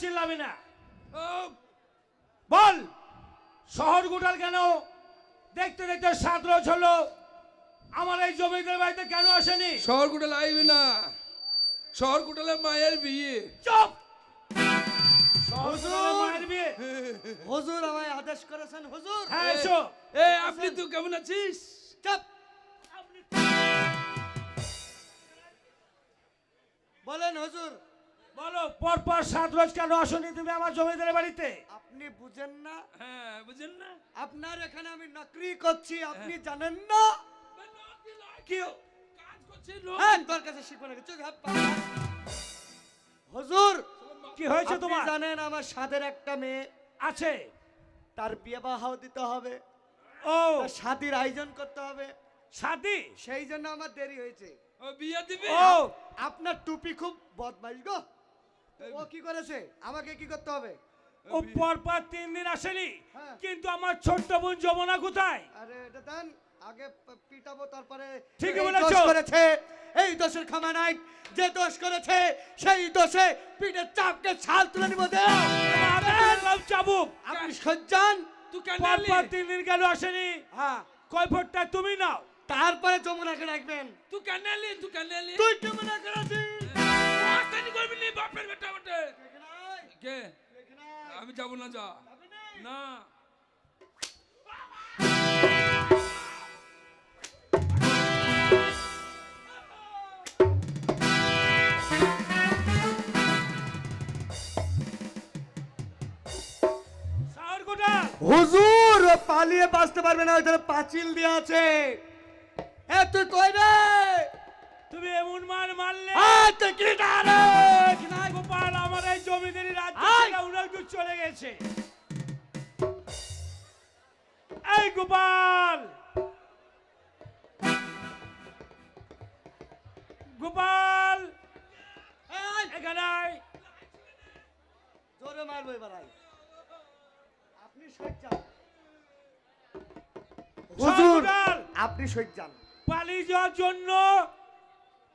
চিল্লাবি না। বল শহর গোটাল কেন? দেখতে দেখতে 7 রোজ হলো, আমার এই জমিদার বাড়িতে কেন আসেনি? শহর কোটালে আইবি না, শহর কোটালে মায়ের বিয়ে। চুপ! শহর গোটালে মায়ের বিয়ে? হুজুর আমায় আদেশ করেছেন হুজুর। হ্যাঁ এসো। এ আপনি তুই কেমন আছিস? চুপ! বলেন হুজুর। বলো পরপর 7 রোজ কেন আসনি তুমি আমার জমিদারের বাড়িতে? আপনি বুঝেন না? হ্যাঁ বুঝেন না? আপনার এখানে আমি নকরি করছি, আপনি জানেন না? কি কাজ করছে লোক। হ্যাঁ তোর কাছে শিখবো না কিছু। হুজুর কি হয়েছে আপনি তোমার? জানেন আমার সাদের একটা মেয়ে আছে। তার বিয়ে বাহ দিতে হবে, ও তার শাদির আয়োজন করতে হবে, শাদি? সেই জন্য আমার দেরি হয়েছে। ও বিয়ে দিবি? ও আপনার টুপি খুব বদমাইশ গো। ও কি করেছে? আমাকে কি করতে হবে? ও পরপর 3 দিন আসেনি, হ্যাঁ। কিন্তু আমার ছোট্ট বোন যমুনা কোথায়? আরে এটা দেন, আগে পিটাবো তারপরে। ঠিকই এই বলেছো। দোষ করেছে, এই দোষের ক্ষমা নাই। যে দোষ করেছে সেই দোষে পিঠে চাপকে ছাল তুলে নিব। চাবুক। আপনি সজ্জান। তুই কেন এলি? পরপর 3 দিন কেন আসেনি? হ্যাঁ, কৈফতটা তুমি নাও। তারপরে যমুনাকে ডাকবেন। তুই কেন এলি? তুই কেন এলি? তুই কেমন করেছিস? আস্তানি করবি নি বাপের বেটা বটে। কে? আমি যাব না, যা না। শহর গোটাল। হুজুর ও পালিয়ে বাঁচতে পারবে না, ওইখানে পাঁচিল দেওয়া আছে। এ তুই কই রে? তুমি এমন মার মারলে তুই কি ডারে? গোপাল আমার এই জমিদারি রাজ্য আয়! ছেড়ে অনেক দূর চলে গেছে। এই গোপাল, গোপাল এখানে আয়। জোরে মারবো এবার আয়। আপনি সজ্জান। হুজুর গোপাল, আপনি সজ্জান। পালিয়ে যাওয়ার জন্য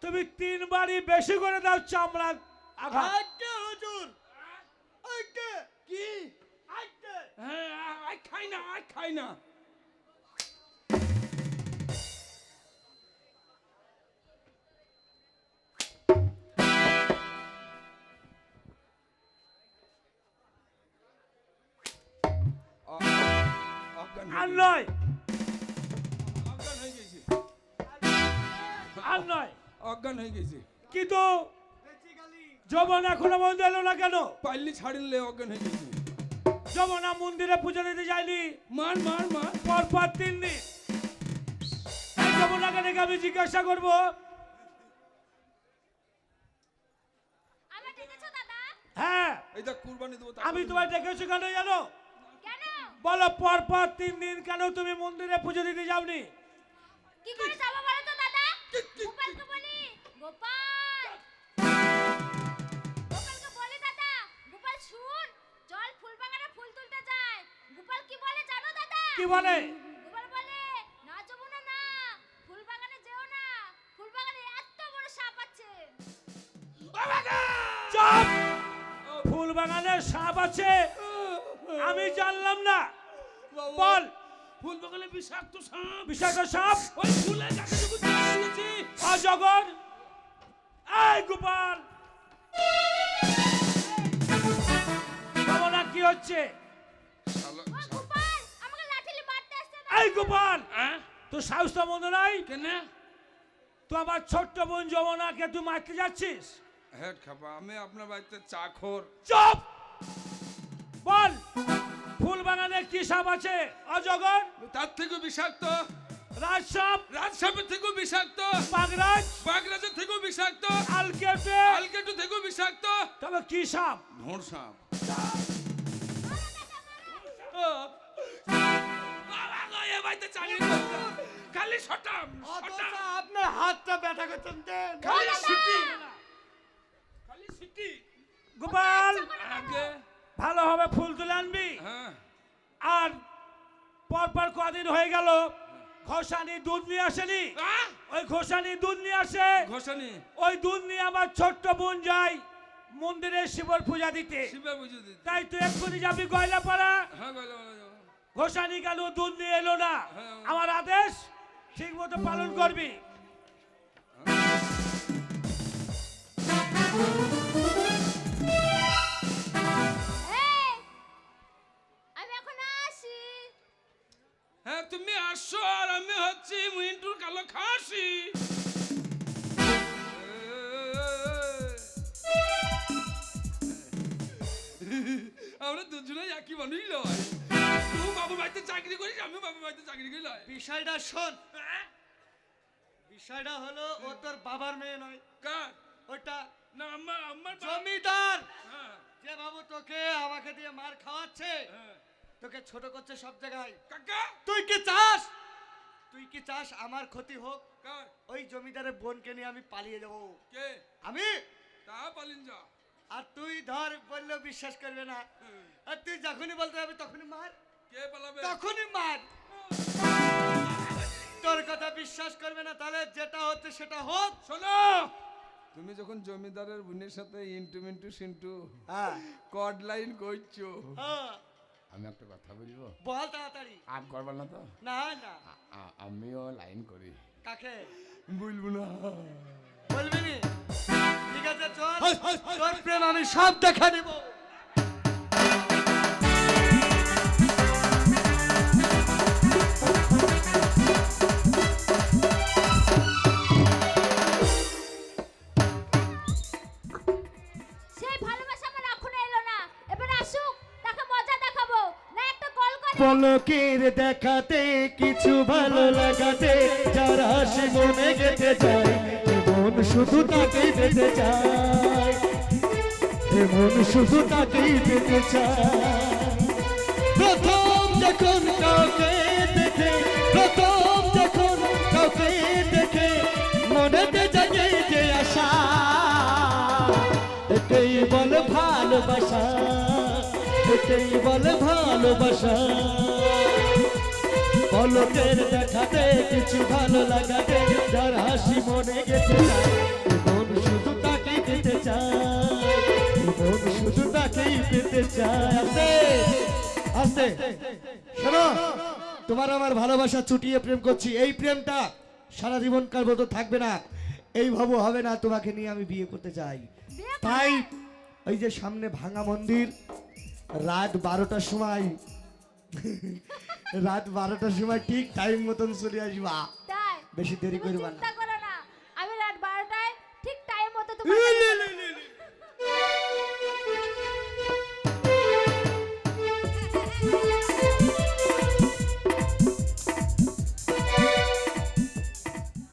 তুমি 3 বারই বেশি করে দাও চামড়া আঘাত। আজ্ঞে হুজুর, আজ্ঞে। কি? আজ্ঞে। হ্যাঁ আই খাই না, আই খাই না। আর নয়, অজ্ঞান হয়ে গেছে, আর নয়। অজ্ঞান হয়ে গেছে। কিন্তু বেশি গালি। যমন এখনো বন্ধ এলো না কেন? পাইলি ছাড়িলে অজ্ঞান হয়ে গেছে। যমুনা মন্দিরে পুজো দিতে যায়নি মার মার মার। পরপর 3 দিন। এই যমুনাকে ডেকে আমি জিজ্ঞাসা করবো, আমার ডেকেছো দাদা? হ্যাঁ এই দেখ কুরবানি দেবো। আমি তোমায় ডেকেছি কেন জানো? কেন? বলো পরপর 3 দিন কেন তুমি মন্দিরে পুজো দিতে যাওনি? কি করে যাবো বলো তো দাদা? গোপালকে বলি। গোপাল! গোপালকে বলি দাদা, গোপাল শুন, চল ফুলবাগানে ফুল তুলতে যাই। গোপাল কি বলে জানো দাদা? কি বলে? গোপাল বলে, না যাবো না না, ফুলবাগানে যেও না, ফুলবাগানে এত বড় সাপ আছে। চুপ! ফুল বাগানে সাপ আছে আমি জানলাম না। বল ফুল বাগানে বিষাক্ত সাপ। বিষাক্ত সাপ? ওই ফুলে যাকে তুমি দিয়েছি। অজগর? এই গোপাল, যমুনা কি হচ্ছে? ও গোপাল, আমাকে লাঠিলে মারতে আসছে না। এই গোপাল, হ্যাঁ তোর সাহসটা মন্দ নাই? কেন? তুই আমার ছোট্ট বোন যমুনাকে তুই মারতে যাচ্ছিস? হ্যাঁ খাবা, আমি আপনার বাড়িতে চাকর। চুপ! বল ফুল বাগানে কি সাপ আছে? অজগর? তার থেকেও বিষাক্ত, রাজসাপ? রাজসাপের থেকেও বিষাক্ত, বাগরাজ? বাগরাজের থেকেও বিষাক্ত, আলকেটে? আলকেটু থেকেও বিষাক্ত, তবে কি সাপ? ধোঁড় সাপ। খালি শটাম অথচ আপনার হাতটা ব্যথা করছেন দেন। খালি সিটি, খালি সিটি। গোপাল আগে ভালোভাবে ফুল তুলে আনবি। হ্যাঁ আর পরপর কদিন হয়ে গেল ঘোষানি দুধ নিয়ে আসেনি। ওই ঘোষানি দুধ নিয়ে আসে, ঘোষণী ওই দুধ নিয়ে আমার ছোট্ট বোন যায় মন্দিরে শিবর পূজা দিতে। শিবে বুঝে দিতে। তাই তুই এক্ষুনি যাবি গয়লাপাড়া। হ্যাঁ গেল বলে যাবো। ঘোষানি গেল, দুধ নিয়ে এলো না। হ্যাঁ। আমার আদেশ ঠিক মতো পালন করবি। এই, আমি এখন আসি। হ্যাঁ তুমি আসো আর আমি হচ্ছি মিন্টুর কালো খাসি। আমরা দুজনেই একই মানুষ লয়। তুই বাবুর বাড়িতে চাকরি করিস, আমি বাবুর বাড়িতে চাকরি করি লয়। বিষয়টা শোন, বিষয়টা হলো ও তোর বাবার মেয়ে নয়, কার? ওটা না আমার আমার জমিদার। হ্যাঁ যে বাবু তোকে আমাকে দিয়ে মার খাওয়াচ্ছে, হ্যাঁ। তোকে ছোট করছে সব জায়গায়। কাকা তুই কি চাস, তুই কি চাস আমার ক্ষতি হোক? কার? ওই জমিদারের বোনকে নিয়ে আমি পালিয়ে যাব। কে? আমি তা পালিন যা। আর তুই ধর বললেও বিশ্বাস করবে না। আর তুই যখনই বলতে হবে তখনই মার, কে পালাবে? তখনই মার। তোর কথা বিশ্বাস করবে না, তাহলে যেটা হচ্ছে সেটা হোক। শোনো, তুমি যখন জমিদারের বোনের সাথে ইন্টু মিন্টু সিন্টু হ্যাঁ কড লাইন করছো, হ্যাঁ, আমি একটা কথা বলবো, বল তাড়াতাড়ি। আগ করবার না তো? না না, আমিও লাইন করি। কাকে বলবো না। বলবি নি? ঠিক আছে চল, তোর প্রেম আমি সব দেখা দেব। সেই ভালোবাসা আমার এখনো এলো না। এবার আসুক, তাকে মজা দেখাবো। না একটা কল করে। পলকের দেখাতে কিছু ভালো লাগাতে যারা সে মনে গেতে যায়, মন শুধু তাকেই পেতে চায়, মন শুধু তাকেই পেতে চায়। প্রথম যখন কাউকে দেখে, প্রথম যখন কাউকে দেখে মনেতে জাগে যে আশা, এটাই বলে ভালোবাসা, এটাই বলে ভালোবাসা। পলকের দেখাতে কিছু ভালো লাগাতে যার হাসি মনে গেতে যায়, মন শুধু তাকেই পেতে চায়, মন শুধু তাকেই পেতে চায়। আস্তে আস্তে শোনো, তোমার আমার ভালোবাসা চুটিয়ে প্রেম করছি, এই প্রেমটা সারা জীবনকার মতো থাকবে না। এই ভাবো হবে না, তোমাকে নিয়ে আমি বিয়ে করতে চাই। বিয়ে করবে? তাই এই যে সামনে ভাঙা মন্দির, রাত 12টার সময়, রাত 12টার সময় ঠিক টাইম মতন চলে আসবা, তাই বেশি দেরি তুমি করবা না। চিন্তা